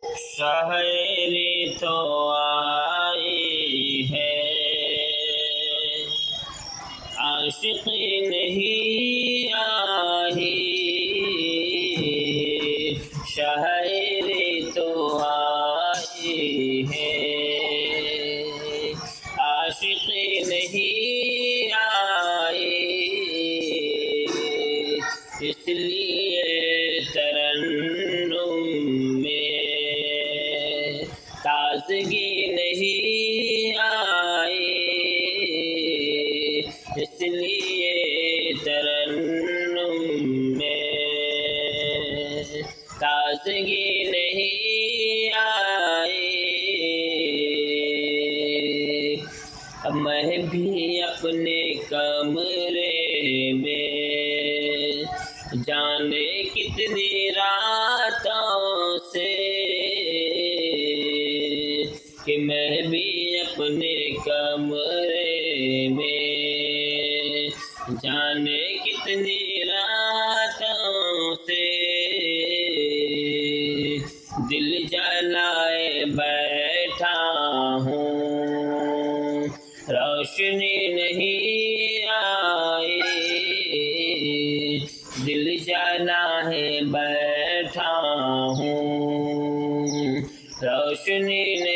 شاعری تو آئی ہے، عاشقی نہیں آئی، شاعری تو آئی ہے، عاشقی نہیں آئی، اس لیے ترنم میں تازگی نہیں آئی، اس لیے ترنم میں تازگی نہیں آئی۔ اب میں بھی اپنے کمرے میں جانے کتنی راتوں سے، کہ میں بھی اپنے کمرے میں جانے کتنی راتوں سے دل جلائے بیٹھا ہوں، روشنی نہیں آئی، دل جلائے بیٹھا ہوں، روشنی نہیں